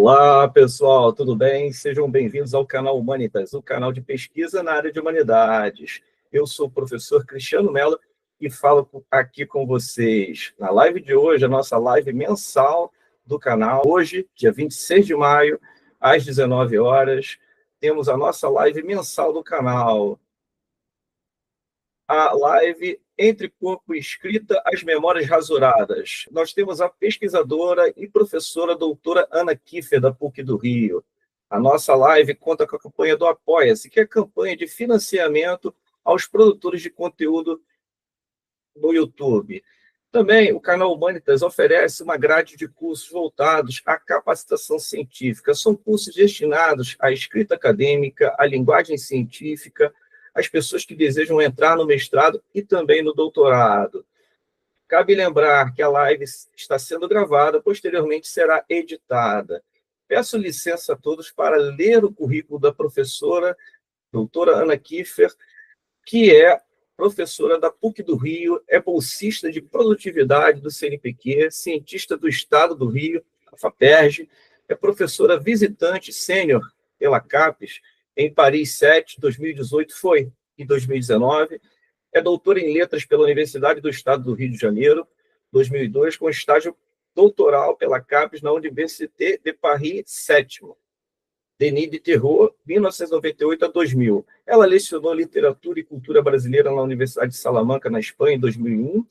Olá, pessoal, tudo bem? Sejam bem-vindos ao canal Humanitas, o canal de pesquisa na área de humanidades. Eu sou o professor Cristiano Mello e falo aqui com vocês na live de hoje, a nossa live mensal do canal. Hoje, dia 26 de maio, às 19 horas, temos a nossa live mensal do canal. A live Entre Corpo e Escrita, as Memórias Rasuradas. Nós temos a pesquisadora e professora doutora Ana Kiffer, da PUC do Rio. A nossa live conta com a campanha do Apoia-se, que é a campanha de financiamento aos produtores de conteúdo no YouTube. Também o canal Humanitas oferece uma grade de cursos voltados à capacitação científica. São cursos destinados à escrita acadêmica, à linguagem científica, as pessoas que desejam entrar no mestrado e também no doutorado. Cabe lembrar que a live está sendo gravada, posteriormente será editada. Peço licença a todos para ler o currículo da professora, doutora Ana Kiffer, que é professora da PUC do Rio, é bolsista de produtividade do CNPq, cientista do Estado do Rio, a FAPERJ, é professora visitante sênior pela CAPES, em Paris 7, 2018, foi em 2019. É doutora em letras pela Universidade do Estado do Rio de Janeiro, 2002, com estágio doutoral pela CAPES na Université de Paris 7, Denis Diderot, 1998 a 2000. Ela lecionou literatura e cultura brasileira na Universidade de Salamanca, na Espanha, em 2001.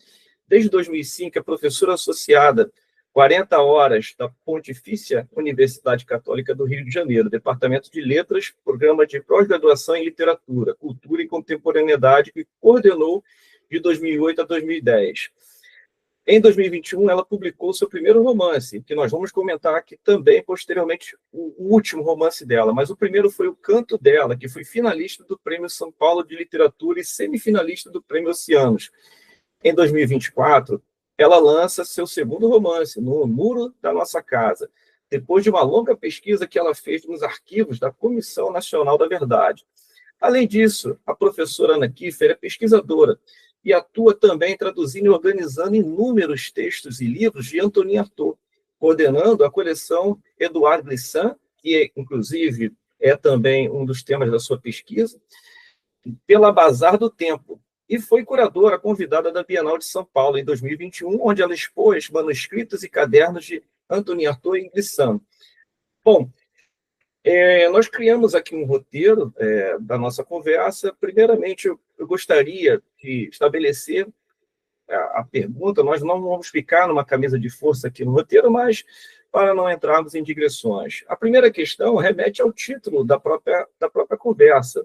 Desde 2005, é professora associada 40 horas da Pontifícia Universidade Católica do Rio de Janeiro, Departamento de Letras, Programa de Pós-Graduação em Literatura, Cultura e Contemporaneidade, que coordenou de 2008 a 2010. Em 2021, ela publicou seu primeiro romance, que nós vamos comentar aqui também, posteriormente, o último romance dela, mas o primeiro foi O Canto Dela, que foi finalista do Prêmio São Paulo de Literatura e semifinalista do Prêmio Oceanos. Em 2024, ela lança seu segundo romance, No Muro da Nossa Casa, depois de uma longa pesquisa que ela fez nos arquivos da Comissão Nacional da Verdade. Além disso, a professora Ana Kiffer é pesquisadora e atua também traduzindo e organizando inúmeros textos e livros de Antonin Artaud, coordenando a coleção Edouard Glissant, que, inclusive, é também um dos temas da sua pesquisa, pela Bazar do Tempo, e foi curadora convidada da Bienal de São Paulo em 2021, onde ela expôs manuscritos e cadernos de Antonin Artaud e Glissant. Bom, nós criamos aqui um roteiro da nossa conversa. Primeiramente, eu gostaria de estabelecer a pergunta. Nós não vamos ficar numa camisa de força aqui no roteiro, mas para não entrarmos em digressões. A primeira questão remete ao título da própria conversa,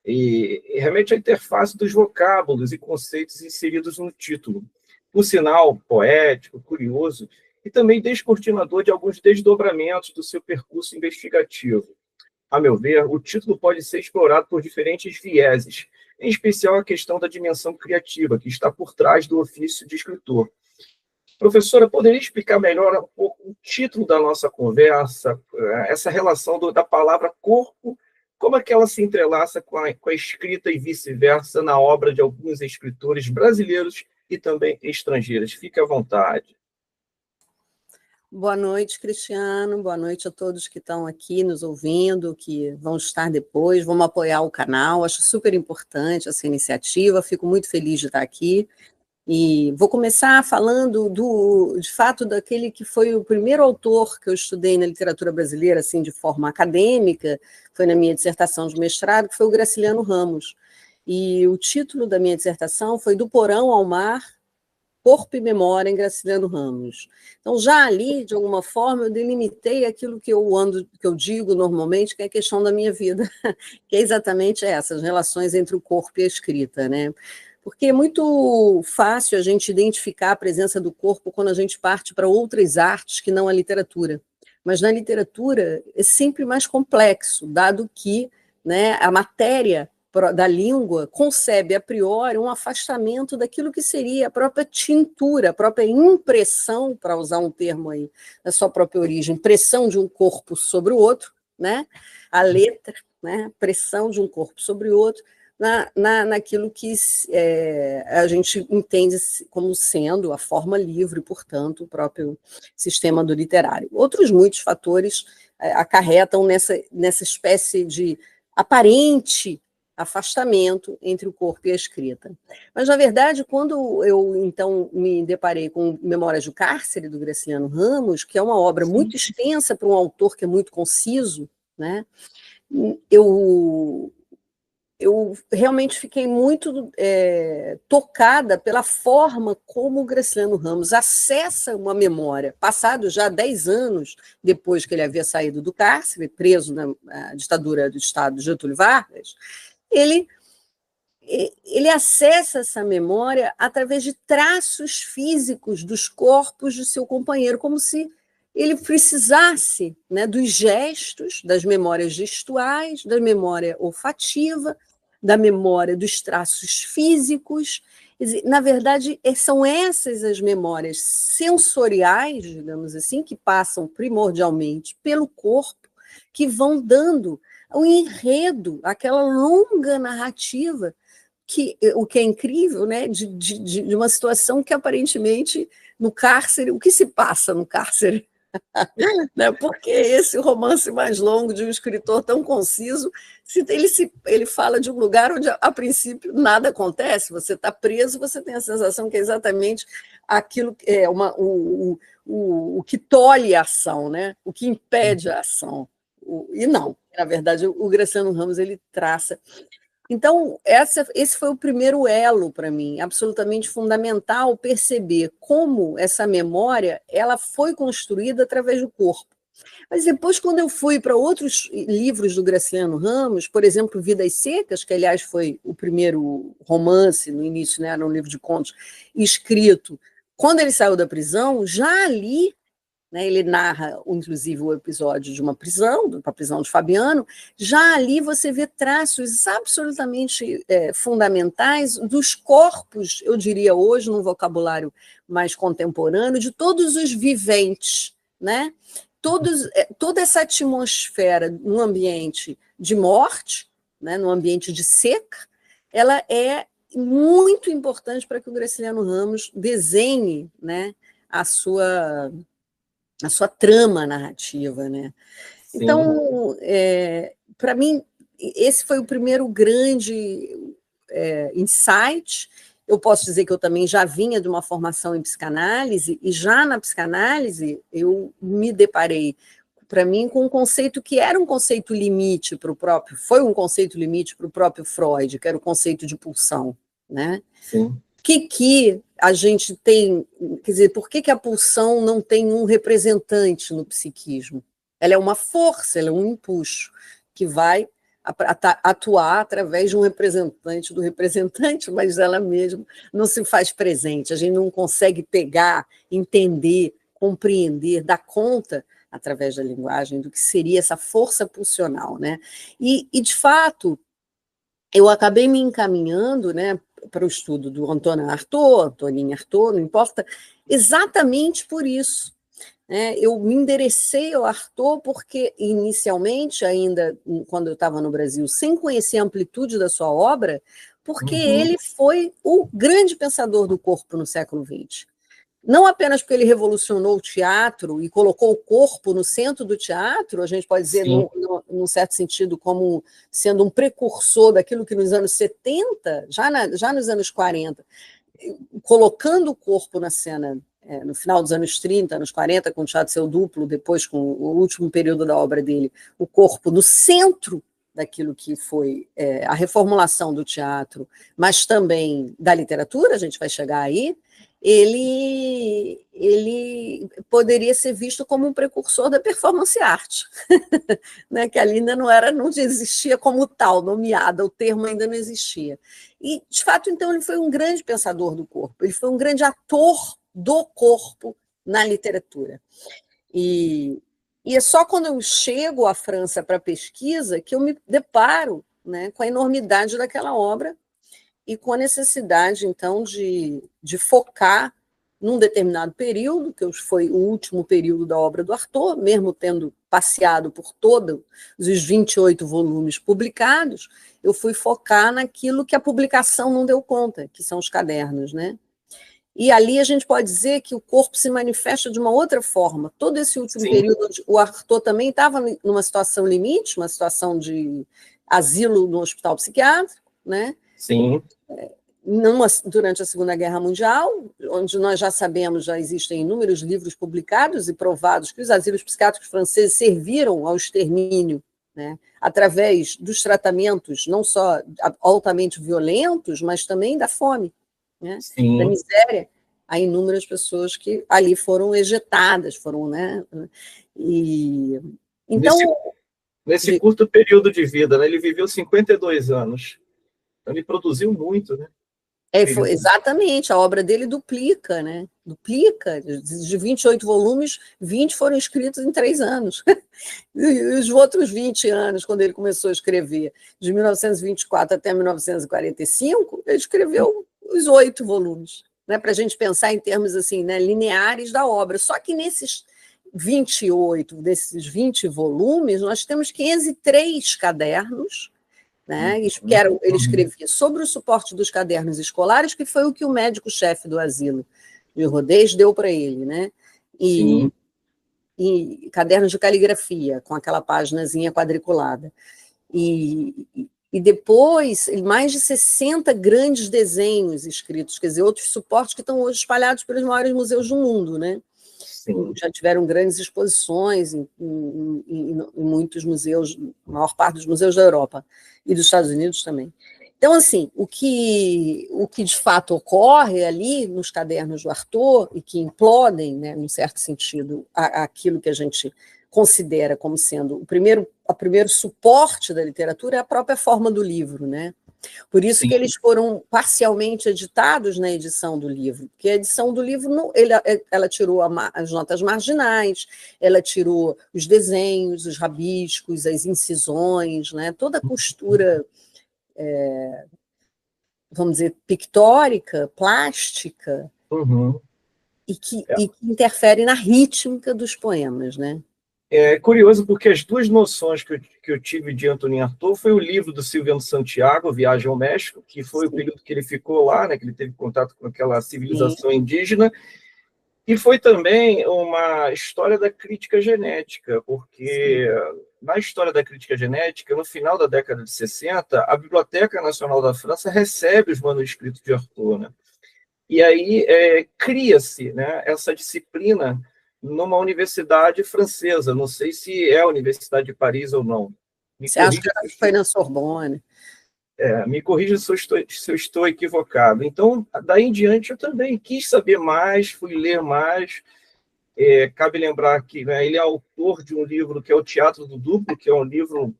e remete à interface dos vocábulos e conceitos inseridos no título. Por sinal, poético, curioso e também descortinador de alguns desdobramentos do seu percurso investigativo. A meu ver, o título pode ser explorado por diferentes vieses, em especial a questão da dimensão criativa, que está por trás do ofício de escritor. Professora, poderia explicar melhor um pouco o título da nossa conversa, essa relação da palavra corpo, como é que ela se entrelaça com a escrita e vice-versa na obra de alguns escritores brasileiros e também estrangeiros? Fique à vontade. Boa noite, Cristiano. Boa noite a todos que estão aqui nos ouvindo, que vão estar depois. Vamos apoiar o canal. Acho super importante essa iniciativa. Fico muito feliz de estar aqui. E vou começar falando, de fato, daquele que foi o primeiro autor que eu estudei na literatura brasileira, assim, de forma acadêmica, foi na minha dissertação de mestrado, que foi o Graciliano Ramos. E o título da minha dissertação foi Do Porão ao Mar, Corpo e Memória em Graciliano Ramos. Então, já ali, de alguma forma, eu delimitei aquilo que eu digo normalmente, que é a questão da minha vida, que é exatamente essa, as relações entre o corpo e a escrita, né? Porque é muito fácil a gente identificar a presença do corpo quando a gente parte para outras artes que não a literatura. Mas na literatura é sempre mais complexo, dado que, né, a matéria da língua concebe a priori um afastamento daquilo que seria a própria tintura, a própria impressão, para usar um termo aí da sua própria origem, pressão de um corpo sobre o outro, né? A letra, né? Pressão de um corpo sobre o outro, naquilo que a gente entende como sendo a forma livre, portanto, o próprio sistema do literário. Outros muitos fatores acarretam nessa espécie de aparente afastamento entre o corpo e a escrita. Mas, na verdade, quando eu, então, me deparei com Memórias do Cárcere, do Graciliano Ramos, que é uma obra muito extensa para um autor que é muito conciso, né? Eu realmente fiquei muito tocada pela forma como o Graciliano Ramos acessa uma memória, passado já 10 anos depois que ele havia saído do cárcere, preso na ditadura do Estado de Getúlio Vargas, ele acessa essa memória através de traços físicos dos corpos de seu companheiro, como se ele precisasse, né, dos gestos, das memórias gestuais, da memória olfativa, da memória dos traços físicos. Na verdade, são essas as memórias sensoriais, digamos assim, que passam primordialmente pelo corpo, que vão dando o enredo, aquela longa narrativa, o que é incrível, né, de uma situação que aparentemente no cárcere, o que se passa no cárcere? Né? Porque esse romance mais longo de um escritor tão conciso, ele fala de um lugar onde, a princípio, nada acontece, você está preso, você tem a sensação que é exatamente aquilo que é o que tolhe a ação, né? O que impede a ação. E não, na verdade, o Graciliano Ramos ele traça. Então, esse foi o primeiro elo para mim, absolutamente fundamental perceber como essa memória ela foi construída através do corpo. Mas depois, quando eu fui para outros livros do Graciliano Ramos, por exemplo, Vidas Secas, que, aliás, foi o primeiro romance, no início, né, era um livro de contos, escrito quando ele saiu da prisão, já ali, né, ele narra, inclusive, o episódio de uma prisão, da prisão de Fabiano, já ali você vê traços absolutamente fundamentais dos corpos, eu diria hoje, num vocabulário mais contemporâneo, de todos os viventes, né? Toda essa atmosfera num ambiente de morte, né, num ambiente de seca, ela é muito importante para que o Graciliano Ramos desenhe, né, a sua trama narrativa, né? Sim. Então, para mim, esse foi o primeiro grande insight. Eu posso dizer que eu também já vinha de uma formação em psicanálise, e já na psicanálise eu me deparei, para mim, com um conceito que era um conceito limite para o próprio, foi um conceito limite para o próprio Freud, que era o conceito de pulsão, né? Sim. Que a gente tem, quer dizer, por que a pulsão não tem um representante no psiquismo? Ela é uma força, ela é um impulso que vai atuar através de um representante do representante, mas ela mesma não se faz presente, a gente não consegue pegar, entender, compreender, dar conta, através da linguagem, do que seria essa força pulsional, né? E de fato, eu acabei me encaminhando, né, para o estudo do Antonin Artaud, não importa, exatamente por isso. Né? Eu me enderecei ao Artaud porque, inicialmente, ainda quando eu estava no Brasil, sem conhecer a amplitude da sua obra, porque ele foi o grande pensador do corpo no século XX. Não apenas porque ele revolucionou o teatro e colocou o corpo no centro do teatro, a gente pode dizer, num certo sentido, como sendo um precursor daquilo que nos anos 70, já nos anos 40, colocando o corpo na cena, no final dos anos 30, anos 40, com o Teatro Seu Duplo, depois com o último período da obra dele, o corpo no centro daquilo que foi a reformulação do teatro, mas também da literatura, a gente vai chegar aí, ele poderia ser visto como um precursor da performance art, né, que ali ainda não existia como tal, nomeada, o termo ainda não existia. E, de fato, então, ele foi um grande pensador do corpo, ele foi um grande ator do corpo na literatura. E é só quando eu chego à França para pesquisa que eu me deparo, né, com a enormidade daquela obra, e com a necessidade, então, de focar num determinado período, que foi o último período da obra do Artaud, mesmo tendo passeado por todos os 28 volumes publicados, eu fui focar naquilo que a publicação não deu conta, que são os cadernos, né? E ali a gente pode dizer que o corpo se manifesta de uma outra forma. Todo esse último período, o Artaud também estava numa situação limite, uma situação de asilo no hospital psiquiátrico, né? Sim. Durante a Segunda Guerra Mundial, onde nós já sabemos, já existem inúmeros livros publicados e provados que os asilos psiquiátricos franceses serviram ao extermínio, né? Através dos tratamentos, não só altamente violentos, mas também da fome, né? Da miséria. Há inúmeras pessoas que ali foram ejetadas, foram, né? E então nesse curto período de vida, né? Ele viveu 52 anos. Então ele produziu muito, né? Exatamente, a obra dele duplica, né? Duplica, de 28 volumes, 20 foram escritos em 3 anos. E os outros 20 anos, quando ele começou a escrever, de 1924 até 1945, ele escreveu os 8 volumes, né? Para a gente pensar em termos assim, né, lineares da obra. Só que nesses 28, desses 20 volumes, nós temos 503 cadernos, né? Ele escrevia sobre o suporte dos cadernos escolares, que foi o que o médico-chefe do asilo de Rodez deu para ele, né? E cadernos de caligrafia, com aquela paginazinha quadriculada. E depois, mais de 60 grandes desenhos escritos, quer dizer, outros suportes que estão hoje espalhados pelos maiores museus do mundo, né? Sim. Já tiveram grandes exposições em muitos museus, a maior parte dos museus da Europa e dos Estados Unidos também. Então, assim, o que de fato ocorre ali nos cadernos do Artaud, e que implodem, né, num certo sentido, aquilo que a gente considera como sendo o primeiro suporte da literatura, é a própria forma do livro, né? Por isso que eles foram parcialmente editados na edição do livro, porque a edição do livro ela tirou as notas marginais, ela tirou os desenhos, os rabiscos, as incisões, né? Toda a costura, vamos dizer, pictórica, plástica, e que interfere na rítmica dos poemas, né? É curioso porque as duas noções que eu tive de Antonin Artaud foi o livro do Silviano Santiago, Viagem ao México, que foi o período que ele ficou lá, né, que ele teve contato com aquela civilização indígena, e foi também uma história da crítica genética, porque na história da crítica genética, no final da década de 60, a Biblioteca Nacional da França recebe os manuscritos de Artaud, né? E aí cria-se, né, essa disciplina numa universidade francesa, não sei se é a Universidade de Paris ou não. Você acha que foi na Sorbonne? Me corrija se eu estou equivocado. Então, daí em diante, eu também quis saber mais, fui ler mais. Cabe lembrar que, né, ele é autor de um livro que é o Teatro do Duplo, que é um livro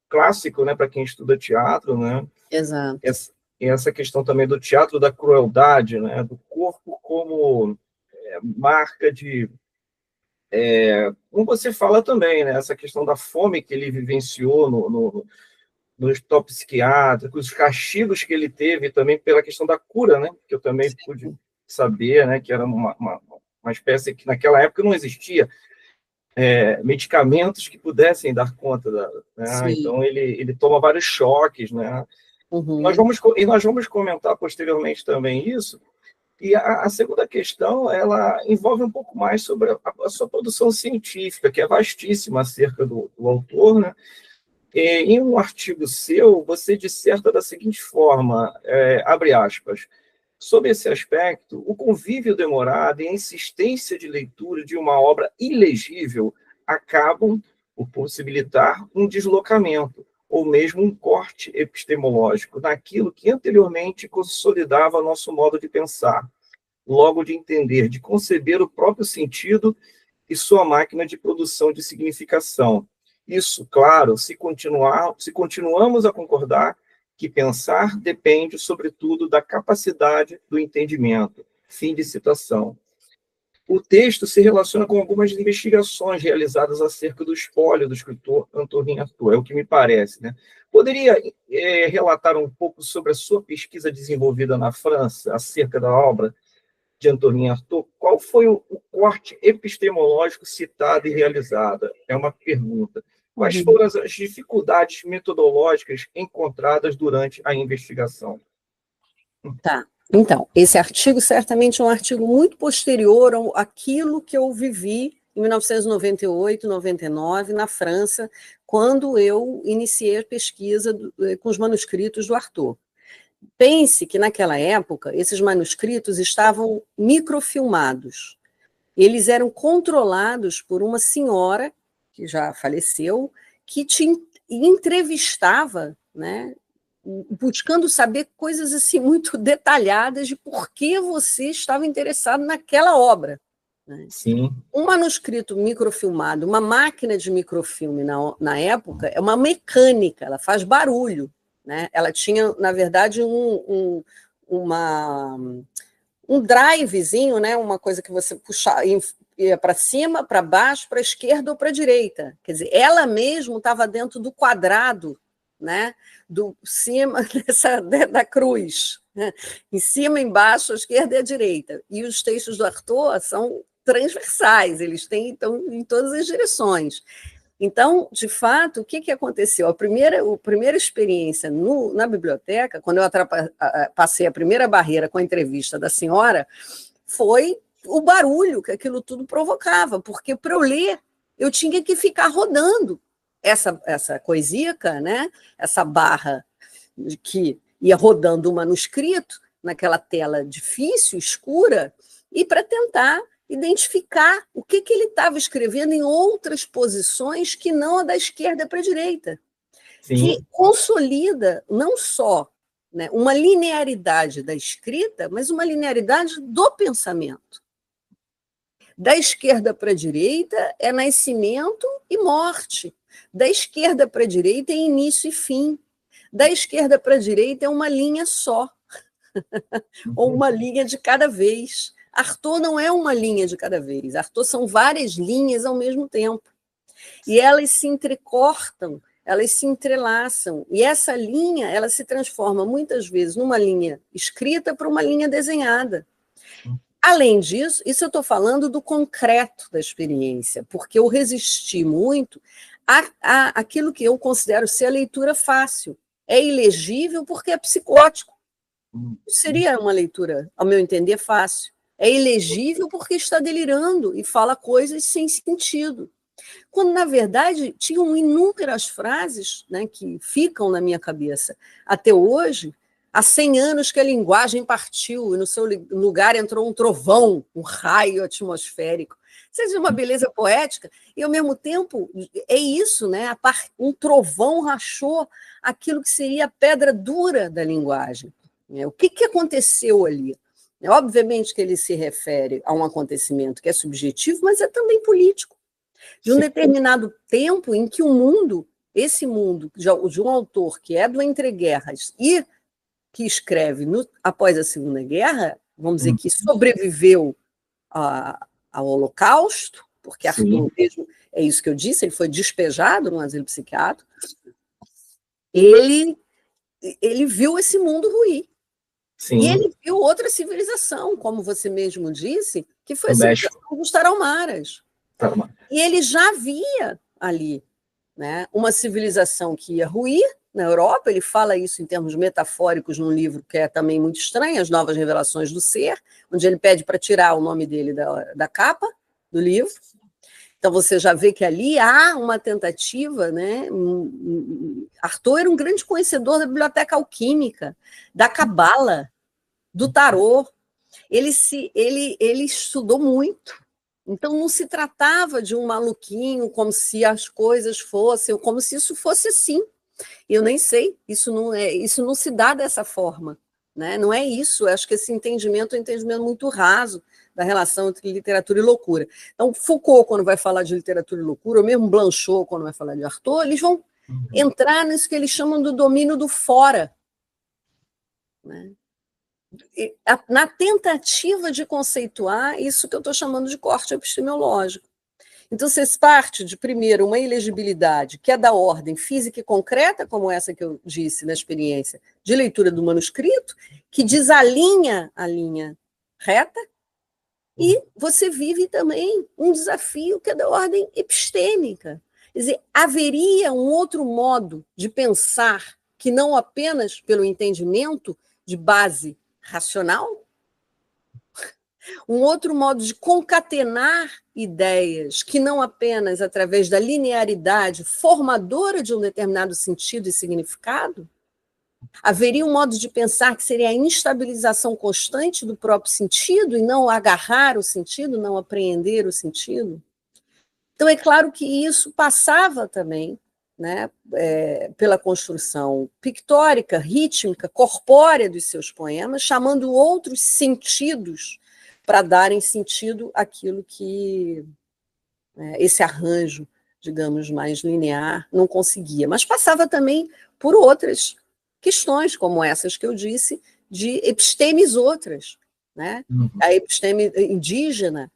clássico, né, para quem estuda teatro, né? Exato. Essa questão também do teatro da crueldade, né, do corpo como marca de... como você fala também, né, essa questão da fome que ele vivenciou no hospital psiquiátrico, os castigos que ele teve também pela questão da cura, né, que eu também pude saber, né, que era uma espécie que naquela época não existia medicamentos que pudessem dar conta né? Então ele toma vários choques, né? Nós vamos comentar posteriormente também isso. E a segunda questão, ela envolve um pouco mais sobre a sua produção científica, que é vastíssima acerca do autor, né? Em um artigo seu, você disserta da seguinte forma, abre aspas, sobre esse aspecto, o convívio demorado e a insistência de leitura de uma obra ilegível acabam por possibilitar um deslocamento, ou mesmo um corte epistemológico naquilo que anteriormente consolidava nosso modo de pensar, logo de entender, de conceber o próprio sentido e sua máquina de produção de significação. Isso, claro, se continuamos a concordar que pensar depende, sobretudo, da capacidade do entendimento. Fim de citação. O texto se relaciona com algumas investigações realizadas acerca do espólio do escritor Antonin Artaud, é o que me parece, né? Poderia relatar um pouco sobre a sua pesquisa desenvolvida na França acerca da obra de Antonin Artaud, qual foi o corte epistemológico citado e realizado? É uma pergunta. Quais foram as dificuldades metodológicas encontradas durante a investigação? Tá. Então, esse artigo certamente é um artigo muito posterior àquilo que eu vivi em 1998, 99, na França, quando eu iniciei a pesquisa com os manuscritos do Artaud. Pense que, naquela época, esses manuscritos estavam microfilmados. Eles eram controlados por uma senhora, que já faleceu, que te entrevistava, né, buscando saber coisas assim muito detalhadas de por que você estava interessado naquela obra. Né? Sim. Um manuscrito microfilmado, uma máquina de microfilme na época, é uma mecânica, ela faz barulho. Né? Ela tinha, na verdade, um drivezinho, né? Uma coisa que você puxava, ia para cima, para baixo, para a esquerda ou para a direita. Quer dizer, ela mesma estava dentro do quadrado, né? Do cima da cruz. Né? Em cima, embaixo, a esquerda e a direita. E os textos do Artaud são transversais, eles têm então em todas as direções. Então, de fato, o que aconteceu? A primeira experiência na biblioteca, quando eu passei a primeira barreira com a entrevista da senhora, foi o barulho que aquilo tudo provocava, porque para eu ler, eu tinha que ficar rodando essa coisica, né? Essa barra que ia rodando o manuscrito naquela tela difícil, escura, e para tentar identificar o que ele estava escrevendo em outras posições que não a da esquerda para a direita. Sim. Que consolida não só, né, uma linearidade da escrita, mas uma linearidade do pensamento. Da esquerda para a direita é nascimento e morte. Da esquerda para a direita é início e fim. Da esquerda para a direita é uma linha só, ou uma linha de cada vez. Artaud não é uma linha de cada vez, Artaud são várias linhas ao mesmo tempo. E elas se entrecortam, elas se entrelaçam. E essa linha, ela se transforma muitas vezes numa linha escrita para uma linha desenhada. Além disso, isso eu estou falando do concreto da experiência, porque eu resisti muito àquilo que eu considero ser a leitura fácil. É ilegível porque é psicótico. Seria uma leitura, ao meu entender, fácil. É ilegível porque está delirando e fala coisas sem sentido. Quando, na verdade, tinham inúmeras frases, né, que ficam na minha cabeça até hoje. Há 100 anos que a linguagem partiu e no seu lugar entrou um trovão, um raio atmosférico. Seja uma beleza poética, e, ao mesmo tempo, é isso, né? Um trovão rachou aquilo que seria a pedra dura da linguagem. O que aconteceu ali? Obviamente que ele se refere a um acontecimento que é subjetivo, mas é também político. De um determinado tempo em que o mundo, esse mundo de um autor que é do entreguerras e que escreve após a Segunda Guerra, vamos dizer que sobreviveu ao Holocausto, porque Artaud mesmo, é isso que eu disse, ele foi despejado num asilo psiquiátrico, ele viu esse mundo ruir. Sim. E ele viu outra civilização, como você mesmo disse, que foi a civilização dos Tarahumaras. E ele já via ali, né, uma civilização que ia ruir na Europa. Ele fala isso em termos metafóricos num livro que é também muito estranho, As Novas Revelações do Ser, onde ele pede para tirar o nome dele da capa do livro. Então, você já vê que ali há uma tentativa, né? Artaud era um grande conhecedor da biblioteca alquímica, da cabala, do tarô. Ele estudou muito. Então, não se tratava de um maluquinho, como se as coisas fossem, como se isso fosse assim. Eu nem sei, isso não se dá dessa forma. Né? Não é isso, eu acho que esse entendimento é um entendimento muito raso da relação entre literatura e loucura. Então, Foucault, quando vai falar de literatura e loucura, ou mesmo Blanchot, quando vai falar de Artaud, eles vão entrar nisso que eles chamam do domínio do fora. Né? Na tentativa de conceituar isso que eu estou chamando de corte epistemológico. Então, você parte de, primeiro, uma ilegibilidade que é da ordem física e concreta, como essa que eu disse na experiência de leitura do manuscrito, que desalinha a linha reta, E você vive também um desafio que é da ordem epistêmica. Quer dizer, haveria um outro modo de pensar que não apenas pelo entendimento de base racional? Um outro modo de concatenar ideias que não apenas através da linearidade formadora de um determinado sentido e significado? Haveria um modo de pensar que seria a instabilização constante do próprio sentido e não agarrar o sentido, não apreender o sentido? Então, é claro que isso passava também, né, pela construção pictórica, rítmica, corpórea dos seus poemas, chamando outros sentidos para darem sentido àquilo que esse arranjo, digamos, mais linear não conseguia. Mas passava também por outras questões, como essas que eu disse, de epistemes outras, né? A episteme indígena,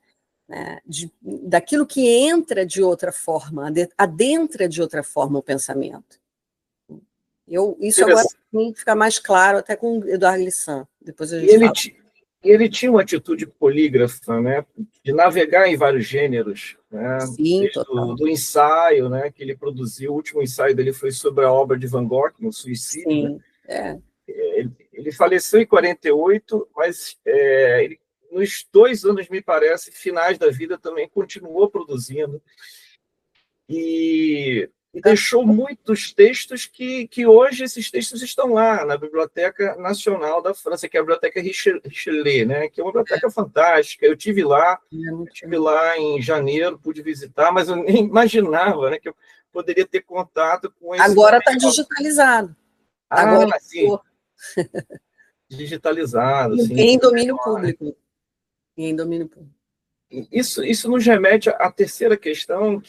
né? Daquilo que entra de outra forma, adentra de outra forma o pensamento. Isso agora fica mais claro até com o Édouard Glissant, depois a gente fala. E ele tinha uma atitude polígrafa, né, de navegar em vários gêneros, né, Sim, do ensaio, né, que ele produziu. O último ensaio dele foi sobre a obra de Van Gogh, no suicídio. Sim, né? Ele faleceu em 48, mas ele, nos 2 anos, me parece, finais da vida, também continuou produzindo. E deixou muitos textos que hoje esses textos estão lá na Biblioteca Nacional da França, que é a Biblioteca Richelieu, né? Que é uma biblioteca fantástica. Eu estive lá em janeiro, pude visitar, mas eu nem imaginava, né, que eu poderia ter contato com esse... Agora está digitalizado. Agora sim. Digitalizado. Em domínio público. Em domínio público. Isso nos remete à terceira questão,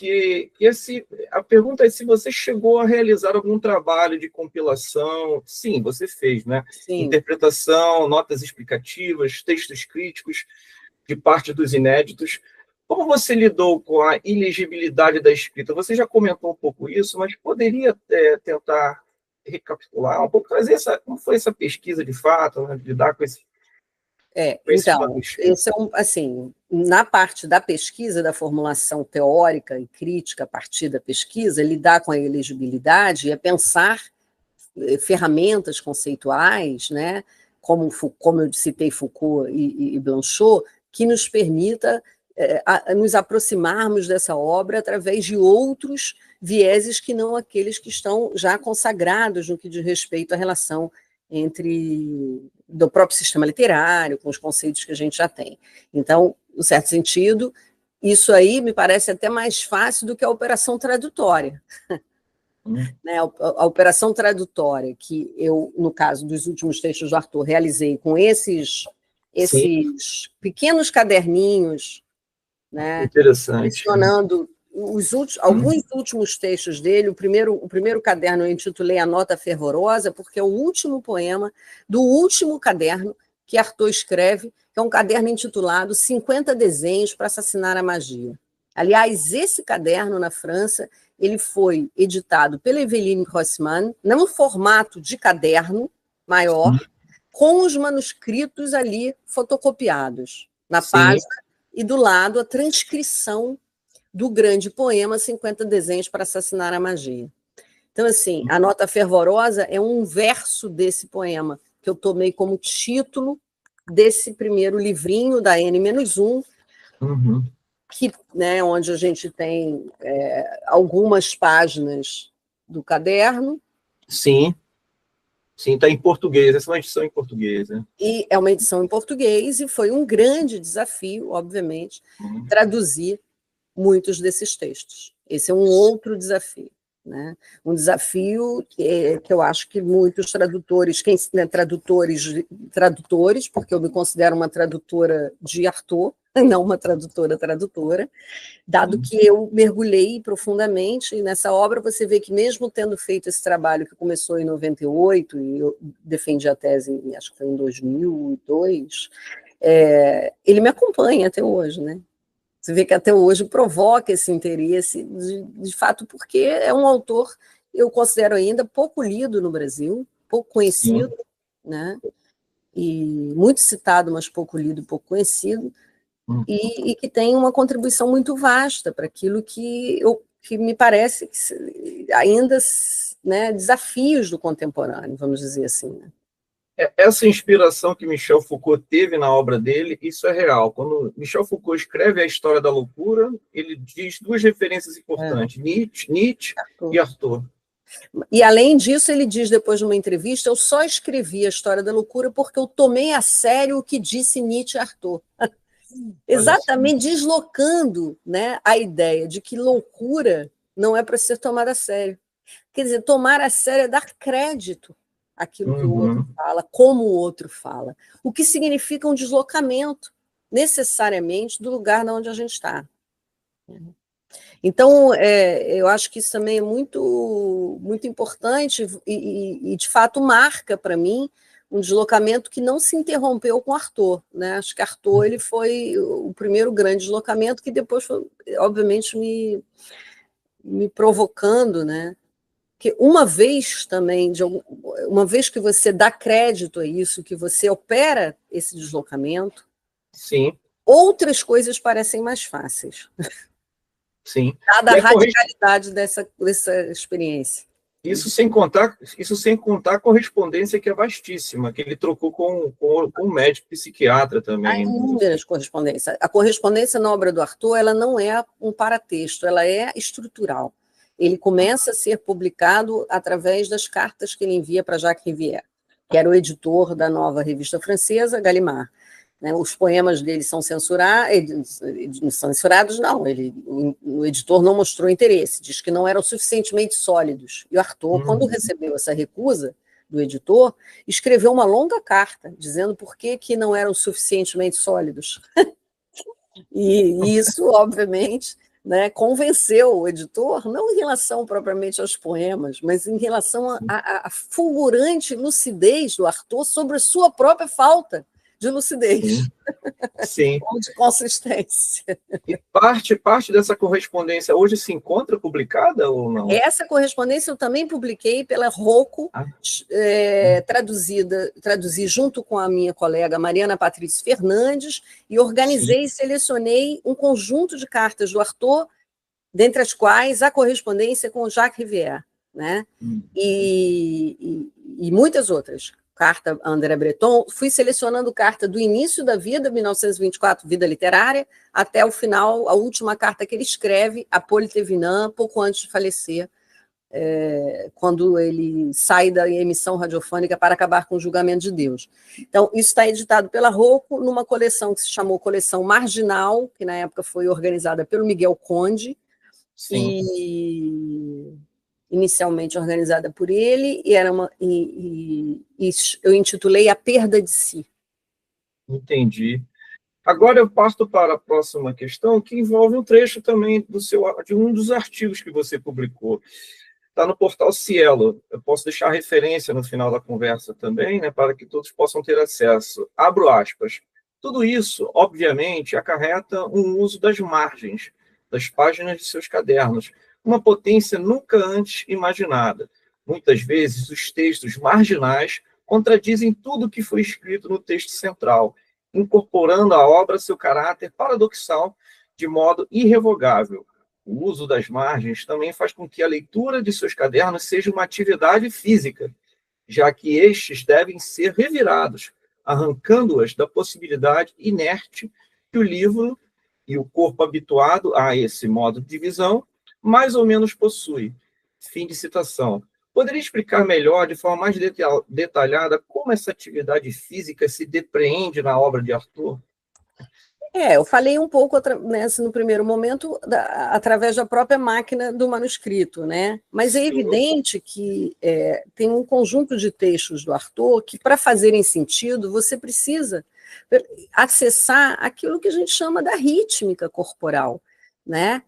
a pergunta é se você chegou a realizar algum trabalho de compilação. Sim, você fez, né? Sim. Interpretação, notas explicativas, textos críticos de parte dos inéditos. Como você lidou com a ilegibilidade da escrita? Você já comentou um pouco isso, mas poderia tentar recapitular um pouco, trazer como foi essa pesquisa de fato, né? Lidar com esse... Então, esse assim, na parte da pesquisa, da formulação teórica e crítica a partir da pesquisa, lidar com a elegibilidade é pensar ferramentas conceituais, né, como eu citei Foucault e Blanchot, que nos permita nos aproximarmos dessa obra através de outros vieses que não aqueles que estão já consagrados no que diz respeito à relação do próprio sistema literário, com os conceitos que a gente já tem. Então, em certo sentido, isso aí me parece até mais fácil do que a operação tradutória. Né? A operação tradutória, que eu, no caso dos últimos textos do Arthur, realizei com esses pequenos caderninhos, né? Interessante. Mencionando alguns últimos textos dele. O primeiro caderno eu intitulei A Nota Fervorosa, porque é o último poema do último caderno que Arthur escreve, que é um caderno intitulado 50 Desenhos para Assassinar a Magia. Aliás, esse caderno, na França, ele foi editado pela Eveline Grossman, no formato de caderno maior, com os manuscritos ali fotocopiados na página, e do lado a transcrição do grande poema 50 Desenhos para Assassinar a Magia. Então, assim, A Nota Fervorosa é um verso desse poema, que eu tomei como título desse primeiro livrinho da N-1, que, né, onde a gente tem algumas páginas do caderno. Sim, está em português, essa é uma edição em português. Né? E é uma edição em português, e foi um grande desafio, obviamente, traduzir muitos desses textos. Esse é um outro desafio, né? Um desafio que eu acho que muitos tradutores, tradutores, porque eu me considero uma tradutora de Arthur, não uma tradutora, dado que eu mergulhei profundamente nessa obra. Você vê que mesmo tendo feito esse trabalho que começou em 98, e eu defendi a tese, acho que foi em 2002, ele me acompanha até hoje, né? Você vê que até hoje provoca esse interesse, de fato, porque é um autor, eu considero ainda pouco lido no Brasil, pouco conhecido, né? E muito citado, mas pouco lido, pouco conhecido, e que tem uma contribuição muito vasta para aquilo que me parece que ainda, né, desafios do contemporâneo, vamos dizer assim, né? Essa inspiração que Michel Foucault teve na obra dele, isso é real. Quando Michel Foucault escreve A História da Loucura, ele diz duas referências importantes, Nietzsche e Arthur. E, além disso, ele diz depois de uma entrevista, eu só escrevi A História da Loucura porque eu tomei a sério o que disse Nietzsche e Arthur. Exatamente, deslocando, né, a ideia de que loucura não é para ser tomada a sério. Quer dizer, tomar a sério é dar crédito àquilo que o outro fala, como o outro fala. O que significa um deslocamento, necessariamente, do lugar onde a gente está. Então, eu acho que isso também é muito, muito importante e, de fato, marca para mim um deslocamento que não se interrompeu com Arthur, né? Acho que Arthur ele foi o primeiro grande deslocamento que depois foi, obviamente, me provocando, né? Que uma vez também, uma vez que você dá crédito a isso, que você opera esse deslocamento, sim, outras coisas parecem mais fáceis. Sim. Dada a radicalidade dessa experiência. Isso sem contar a correspondência que é vastíssima, que ele trocou com um médico psiquiatra também. Há inúmeras correspondências. A correspondência na obra do Arthur, ela não é um paratexto, ela é estrutural. Ele começa a ser publicado através das cartas que ele envia para Jacques Rivière, que era o editor da nova revista francesa, Gallimard. Os poemas dele são censurados, não, o editor não mostrou interesse, diz que não eram suficientemente sólidos. E o Arthur, quando recebeu essa recusa do editor, escreveu uma longa carta, dizendo por que não eram suficientemente sólidos. E isso, obviamente, né, convenceu o editor, não em relação propriamente aos poemas, mas em relação à fulgurante lucidez do Arthur sobre a sua própria falta de lucidez. Sim. Ou de consistência. E parte dessa correspondência hoje se encontra publicada ou não? Essa correspondência eu também publiquei pela Rocco, traduzi junto com a minha colega Mariana Patrícia Fernandes, e organizei e selecionei um conjunto de cartas do Arthur, dentre as quais a correspondência com Jacques Rivière, né? E muitas outras. Carta André Breton, fui selecionando carta do início da vida, 1924, vida literária, até o final, a última carta que ele escreve, a Paul Thévenin, pouco antes de falecer, quando ele sai da emissão radiofônica para acabar com o julgamento de Deus. Então, isso está editado pela Rocco, numa coleção que se chamou Coleção Marginal, que na época foi organizada pelo Miguel Conde, e inicialmente organizada por ele, e eu intitulei A Perda de Si. Entendi. Agora eu passo para a próxima questão, que envolve um trecho também de um dos artigos que você publicou. Está no portal Cielo. Eu posso deixar a referência no final da conversa também, né, para que todos possam ter acesso. Abro aspas. Tudo isso, obviamente, acarreta um uso das margens, das páginas de seus cadernos, uma potência nunca antes imaginada. Muitas vezes, os textos marginais contradizem tudo o que foi escrito no texto central, incorporando à obra seu caráter paradoxal de modo irrevogável. O uso das margens também faz com que a leitura de seus cadernos seja uma atividade física, já que estes devem ser revirados, arrancando-as da possibilidade inerte que o livro e o corpo habituado a esse modo de visão mais ou menos possui. Fim de citação. Poderia explicar melhor, de forma mais detalhada, como essa atividade física se depreende na obra de Arthur? Eu falei um pouco no primeiro momento, através da própria máquina do manuscrito, né? Mas é evidente que tem um conjunto de textos do Arthur que, para fazerem sentido, você precisa acessar aquilo que a gente chama da rítmica corporal, né?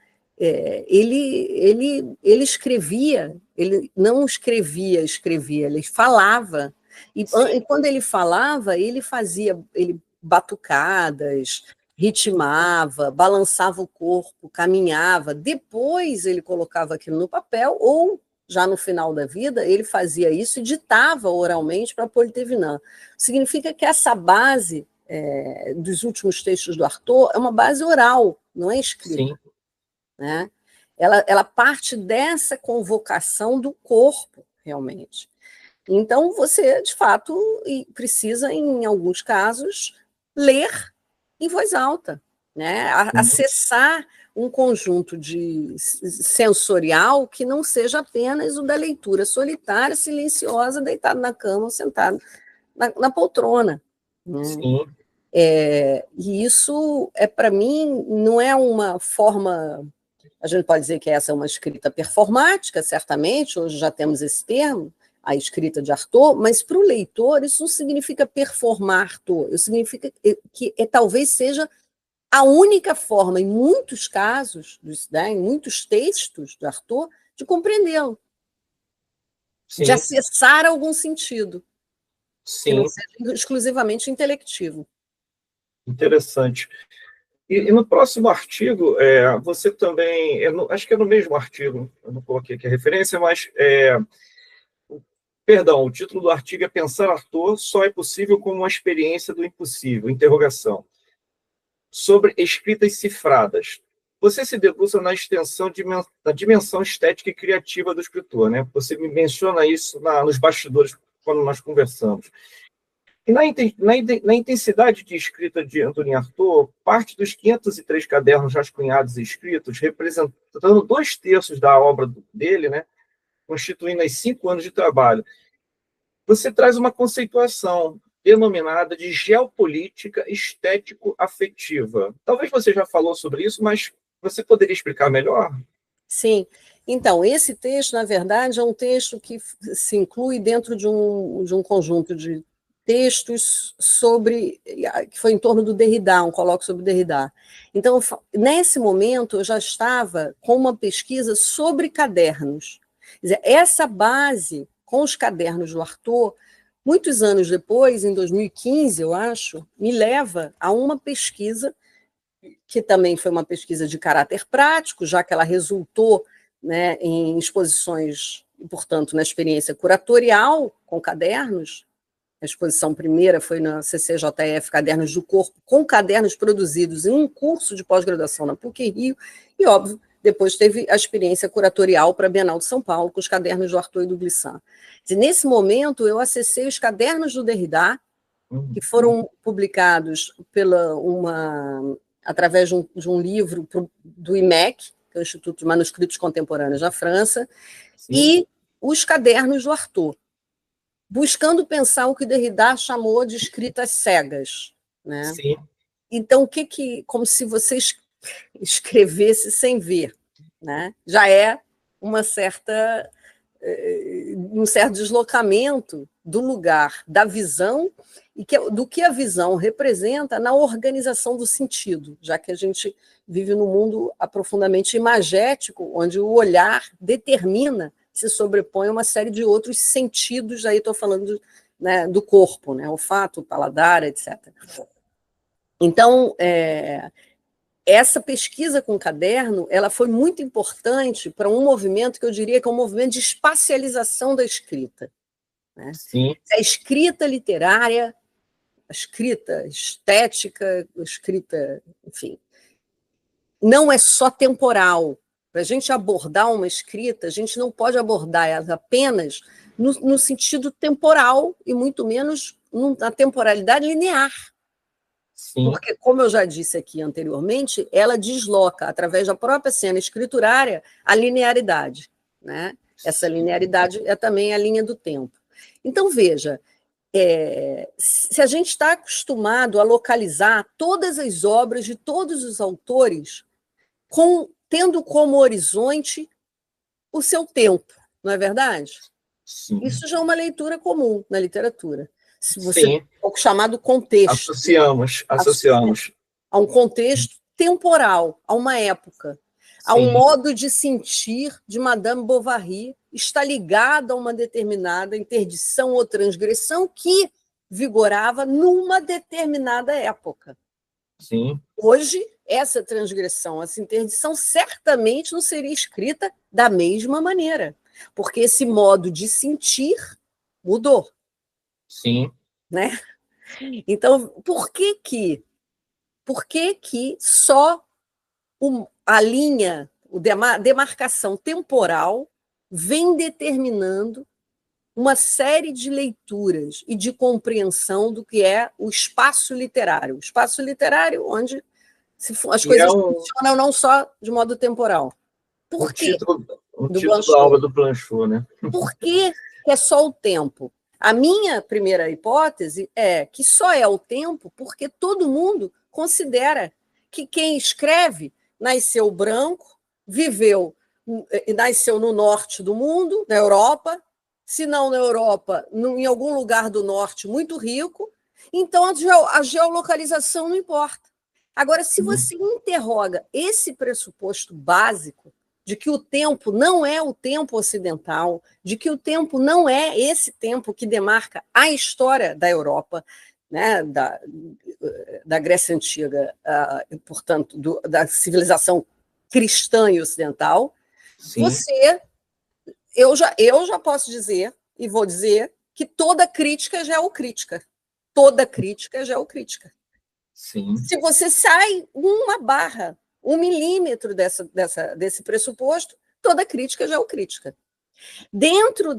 Ele escrevia, ele não escrevia, ele falava. E quando ele falava, ele fazia batucadas, ritmava, balançava o corpo, caminhava. Depois ele colocava aquilo no papel, ou já no final da vida, ele fazia isso e ditava oralmente para Paul Thévenin. Significa que essa base dos últimos textos do Artaud é uma base oral, não é escrita. Sim. Né? Ela parte dessa convocação do corpo, realmente. Então, você, de fato, precisa, em alguns casos, ler em voz alta, né? Acessar um conjunto de sensorial que não seja apenas o da leitura solitária, silenciosa, deitado na cama ou sentado na poltrona. Né? Sim. E isso, para mim, não é uma forma... A gente pode dizer que essa é uma escrita performática, certamente, hoje já temos esse termo, a escrita de Artaud, mas para o leitor isso não significa performar Artaud, isso significa que talvez seja a única forma, em muitos casos, né, em muitos textos de Artaud, de compreendê-lo, de acessar algum sentido, que não seja exclusivamente intelectivo. Interessante. E no próximo artigo, você também, acho que é no mesmo artigo, eu não coloquei aqui a referência, mas, perdão, o título do artigo é Pensar Artaud só é possível como uma experiência do impossível, interrogação, sobre escritas cifradas. Você se debruça na extensão da dimensão estética e criativa do escritor, né? Você me menciona isso nos bastidores, quando nós conversamos. E na intensidade de escrita de Antonin Artaud, parte dos 503 cadernos rascunhados e escritos, representando 2/3 da obra dele, né, constituindo os 5 anos de trabalho, você traz uma conceituação denominada de geopolítica estético-afetiva. Talvez você já falou sobre isso, mas você poderia explicar melhor? Sim. Então, esse texto, na verdade, é um texto que se inclui dentro de um conjunto de textos que foi em torno do Derrida, um colóquio sobre Derrida. Então, nesse momento, eu já estava com uma pesquisa sobre cadernos. Quer dizer, essa base, com os cadernos do Artaud, muitos anos depois, em 2015, eu acho, me leva a uma pesquisa, que também foi uma pesquisa de caráter prático, já que ela resultou, né, em exposições, e, portanto, na experiência curatorial com cadernos. A exposição primeira foi na CCJF Cadernos do Corpo, com cadernos produzidos em um curso de pós-graduação na PUC-Rio, e, óbvio, depois teve a experiência curatorial para a Bienal de São Paulo, com os cadernos do Artaud e do Glissant. Nesse momento, eu acessei os cadernos do Derrida, que foram publicados através de um livro do IMEC, que é o Instituto de Manuscritos Contemporâneos da França, e os cadernos do Artaud, buscando pensar o que Derrida chamou de escritas cegas. Né? Sim. Então, como se você escrevesse sem ver. Né? Já é um certo deslocamento do lugar, da visão, e do que a visão representa na organização do sentido, já que a gente vive num mundo profundamente imagético, onde o olhar determina, se sobrepõe a uma série de outros sentidos, aí estou falando, né, do corpo, né, olfato, paladar, etc. Então, essa pesquisa com caderno, ela foi muito importante para um movimento que eu diria que é um movimento de espacialização da escrita. Né? Sim. A escrita literária, a escrita estética, a escrita, enfim, não é só temporal. Para a gente abordar uma escrita, a gente não pode abordar ela apenas no sentido temporal e muito menos na temporalidade linear. Sim. Porque, como eu já disse aqui anteriormente, ela desloca, através da própria cena escriturária, a linearidade. Né? Essa linearidade é também a linha do tempo. Então, veja, se a gente está acostumado a localizar todas as obras de todos os autores tendo como horizonte o seu tempo, não é verdade? Sim. Isso já é uma leitura comum na literatura. Se você o chamado contexto. Associamos. A um contexto temporal, a uma época, a um modo de sentir de Madame Bovary, está ligado a uma determinada interdição ou transgressão que vigorava numa determinada época. Sim. Hoje, essa transgressão, essa interdição, certamente não seria escrita da mesma maneira, porque esse modo de sentir mudou. Sim. Né? Então, por que só a linha, a demarcação temporal vem determinando uma série de leituras e de compreensão do que é o espaço literário? O espaço literário onde as coisas funcionam não só de modo temporal. Por quê? O título da obra do Blanchot, né? Por que é só o tempo? A minha primeira hipótese é que só é o tempo porque todo mundo considera que quem escreve nasceu branco, nasceu no norte do mundo, na Europa, se não na Europa, em algum lugar do norte muito rico, então a geolocalização não importa. Agora, se você interroga esse pressuposto básico de que o tempo não é o tempo ocidental, de que o tempo não é esse tempo que demarca a história da Europa, né, da Grécia Antiga, portanto, da civilização cristã e ocidental, eu já posso dizer, e vou dizer, que toda crítica é geocrítica. Toda crítica é geocrítica. Sim. Se você sai uma barra, 1 milímetro desse pressuposto, toda crítica é geocrítica. Dentro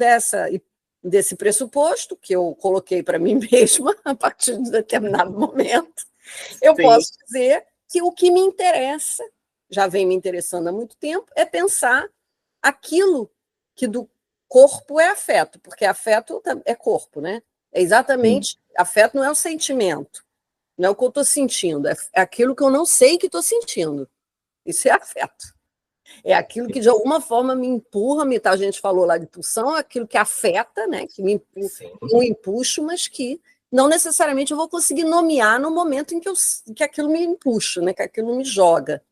desse pressuposto, que eu coloquei para mim mesma, a partir de determinado momento, eu posso dizer que o que me interessa, já vem me interessando há muito tempo, é pensar aquilo que do corpo é afeto, porque afeto é corpo, né? É exatamente, afeto não é o sentimento, não é o que eu estou sentindo, é aquilo que eu não sei que estou sentindo. Isso é afeto. É aquilo que, de alguma forma, me empurra, a gente falou lá de pulsão, é aquilo que afeta, né? Que me empurra, um empuxo, mas que não necessariamente eu vou conseguir nomear no momento em que aquilo me empuxa, né? Que aquilo me joga.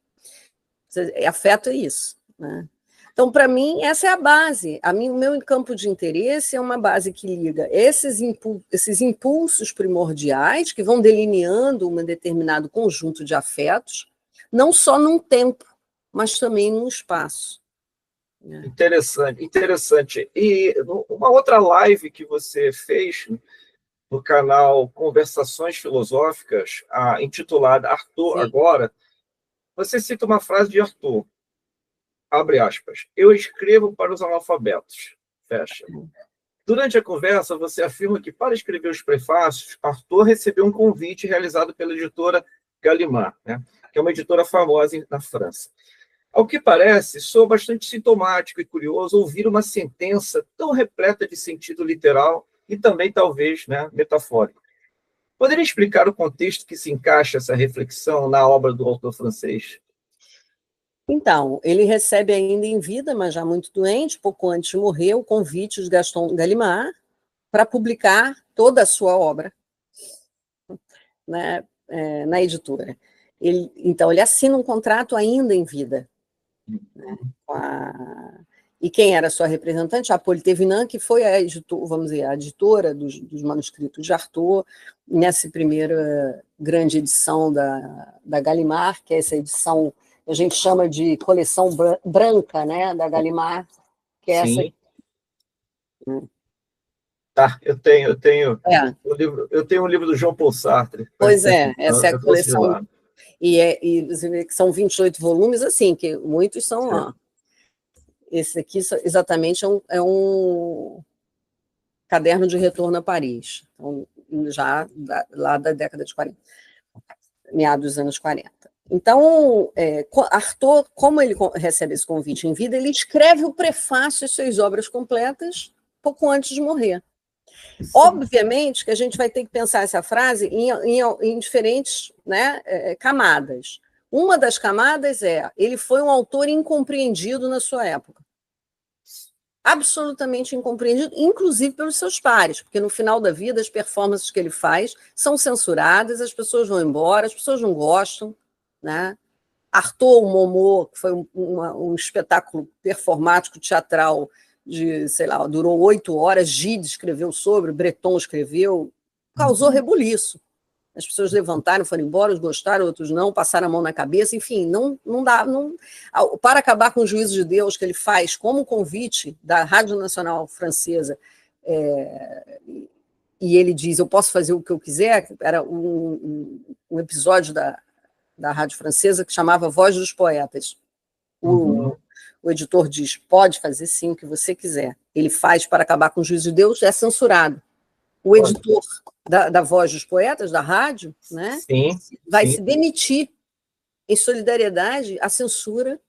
Afeto é isso, né? Então, para mim, essa é a base. O meu campo de interesse é uma base que liga esses impulsos primordiais que vão delineando um determinado conjunto de afetos, não só num tempo, mas também num espaço. Interessante, interessante. E uma outra live que você fez no canal Conversações Filosóficas, intitulada Arthur Agora, você cita uma frase de Arthur, abre aspas, eu escrevo para os analfabetos, fecha. Durante a conversa, você afirma que, para escrever os prefácios, Arthur recebeu um convite realizado pela editora Gallimard, né, que é uma editora famosa na França. Ao que parece, sou bastante sintomático e curioso ouvir uma sentença tão repleta de sentido literal e também, talvez, né, metafórico. Poderia explicar o contexto que se encaixa essa reflexão na obra do autor francês? Então, ele recebe ainda em vida, mas já muito doente, pouco antes de morrer, o convite de Gaston Gallimard para publicar toda a sua obra, né, na editora. Então, ele assina um contrato ainda em vida, né, e quem era sua representante? A Polythévinin, que foi a editora dos manuscritos de Arthur, nessa primeira grande edição da Gallimard, que é essa edição que a gente chama de coleção branca, né, da Gallimard, que é essa. Tá, eu tenho um livro do Jean Paul Sartre. Pois é, essa é a coleção. E são 28 volumes, assim, que muitos são. Esse aqui, exatamente, é um caderno de retorno a Paris, então, já lá da década de 40, meados dos anos 40. Então, Arthur, como ele recebe esse convite em vida, ele escreve o prefácio às suas obras completas pouco antes de morrer. Sim. Obviamente que a gente vai ter que pensar essa frase em diferentes, né, camadas. Uma das camadas ele foi um autor incompreendido na sua época. Absolutamente incompreendido, inclusive pelos seus pares, porque no final da vida as performances que ele faz são censuradas, as pessoas vão embora, as pessoas não gostam, né? Arthur Momo, que foi um espetáculo performático teatral de, sei lá, durou 8 horas, Gide escreveu sobre, Breton escreveu, causou rebuliço. As pessoas levantaram, foram embora, uns gostaram, outros não, passaram a mão na cabeça, enfim, não dá. Para acabar com o juízo de Deus que ele faz como convite da Rádio Nacional Francesa e ele diz, eu posso fazer o que eu quiser, era um episódio da Rádio Francesa que chamava Voz dos Poetas. O editor diz, pode fazer sim o que você quiser. Ele faz para acabar com o juízo de Deus, é censurado. O editor da Voz dos Poetas, da rádio, né, vai se demitir em solidariedade à censura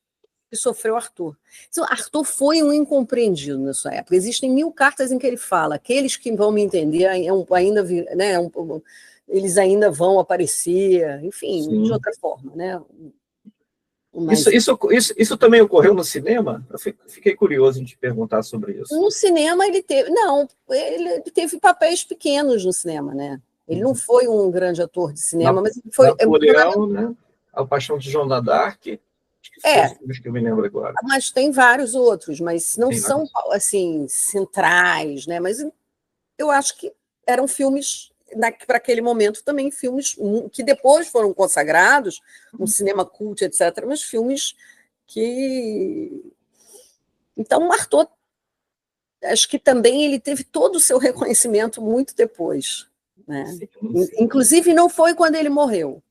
que sofreu Arthur. Então, Arthur foi um incompreendido na sua época. Existem 1000 cartas em que ele fala, aqueles que vão me entender ainda, né, eles ainda vão aparecer, enfim, de outra forma, né? Mas, isso também ocorreu no cinema? Eu fiquei curioso em te perguntar sobre isso. no cinema ele teve papéis pequenos no cinema, né? Ele não foi um grande ator de cinema, mas ele foi... Napoleão, né? A Paixão de Joana d'Arc, que eu me lembro agora. Mas tem vários outros, mas não são assim centrais, né? Mas eu acho que eram filmes para aquele momento também, filmes que depois foram consagrados, um cinema cult, etc., mas filmes que... Então, o Arthur, acho que também ele teve todo o seu reconhecimento muito depois, né? Sim. Inclusive, não foi quando ele morreu.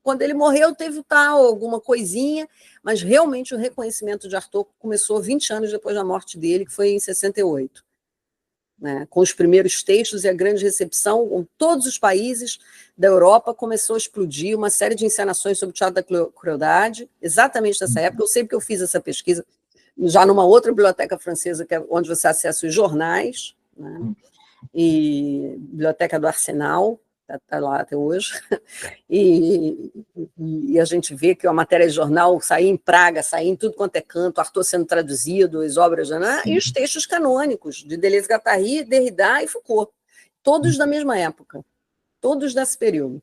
Quando ele morreu, teve alguma coisinha, mas realmente o reconhecimento de Arthur começou 20 anos depois da morte dele, que foi em 68. Né, com os primeiros textos e a grande recepção, com todos os países da Europa, começou a explodir uma série de encenações sobre o teatro da crueldade, exatamente nessa época. Eu sei porque eu fiz essa pesquisa já numa outra biblioteca francesa, que é onde você acessa os jornais, né, e Biblioteca do Arsenal, está lá até hoje, e a gente vê que a matéria de jornal saía em Praga, saía em tudo quanto é canto, Arthur sendo traduzido, as obras, né? E os textos canônicos de Deleuze-Guattari, Derrida e Foucault, todos da mesma época, todos desse período.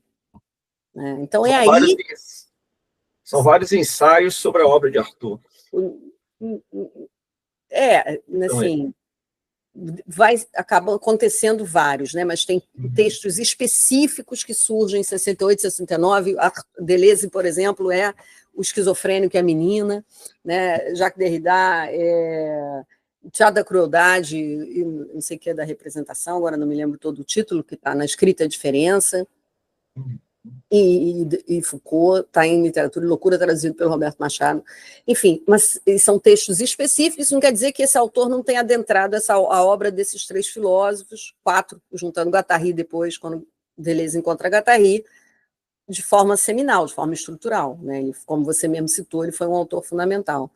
Então são vários ensaios sobre a obra de Arthur. Assim... acabam acontecendo vários, né? Mas tem textos específicos que surgem em 68, 69. Deleuze, por exemplo, é o esquizofrênico e a menina, né? Jacques Derrida é o Teatro da Crueldade, e não sei o que é da representação, agora não me lembro todo o título, que está na Escrita a Diferença. E Foucault está em Literatura e Loucura, traduzido pelo Roberto Machado. Enfim, mas são textos específicos, isso não quer dizer que esse autor não tenha adentrado a obra desses 3 filósofos, 4, juntando Guattari depois, quando Deleuze encontra Guattari, de forma seminal, de forma estrutural, né? E, como você mesmo citou, ele foi um autor fundamental.